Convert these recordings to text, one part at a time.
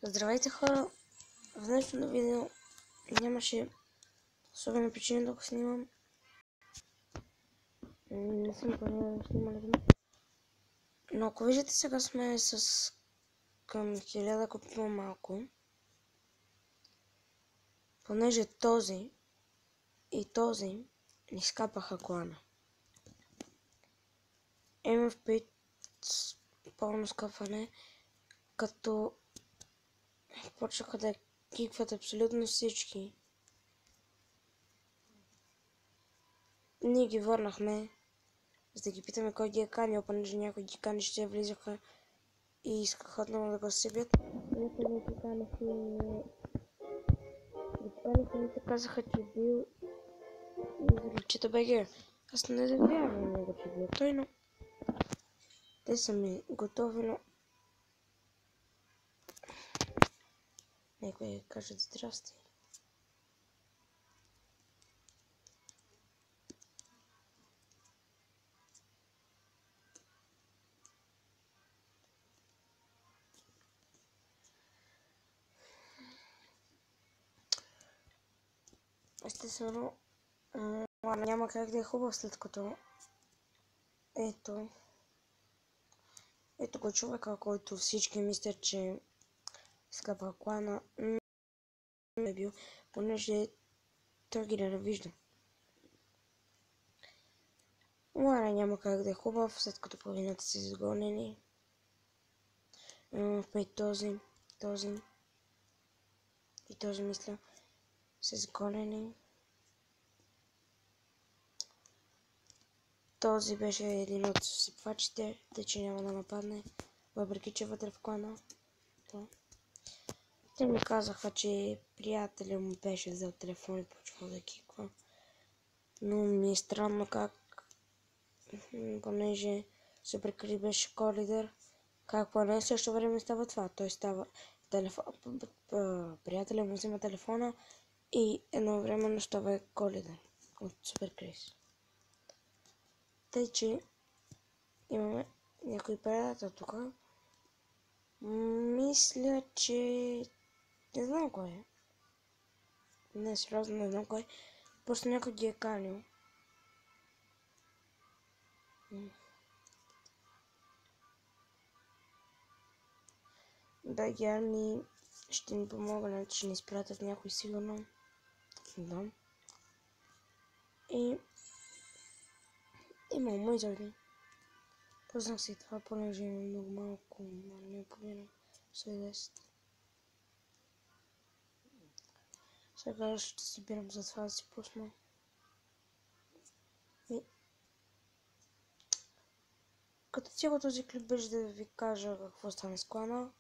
Здравейте, хора! В днешното видео нямаше особена причина да го снимам. Не съм планирал да снимам днес. Но ако виждате, сега сме с към 1000 копи по-малко. Понеже този и този ни скапаха клана. MF5 пълно скапване, като почнаха да кикват абсолютно всички. Ние ги върнахме, за да ги питаме кой ги е канил, понеже някои ги канища влизаха и искаха отново да го събят. Някои не ги канеха и те казаха, че бил изречето БГ. Аз не вярвам на него, че бил той, но те са ми готови, но нека кажат здрасти. Естествено, няма как да е хубав, след като ето го човека, който всички мислят, че скапа клана, не е бил, понеже той ги ненавижда. Лана няма как да е хубав, след като половината са изгонени. Този и този, мисля, са изгонени. Този беше един от сипвачите, тъй че няма да нападне, въпреки че вътре в клана. Те ми казаха, че приятелят му беше взел телефон и почва да киква. Но ми е странно как, понеже Супер Крис беше ко-лидер, как по едно също време става това. Той става приятелят му взима телефона и едновременно става ко-лидер от Супер Крис. Тъй, че имаме някой приятел тук. Мисля, че не знам кой е. Не, сериозно не знам кой. Просто някой ги е канил. Да, Ярни ще ни помогнат, ще ни изпратят някой сигурно. Да. И има мои заради. Познах си това, понеже има много малко, не половина, 10. Сега ще събирам за това да си пусна. И като цяло този клип беше да ви кажа какво стане с клана.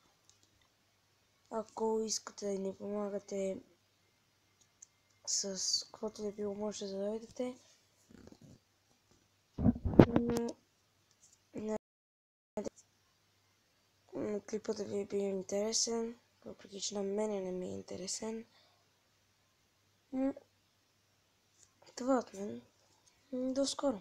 Ако искате да ни помагате с каквото да било, може да дойдете. Но клипът да ви е бил интересен, въпреки че на мене не ми е интересен. Това от мен. До скоро!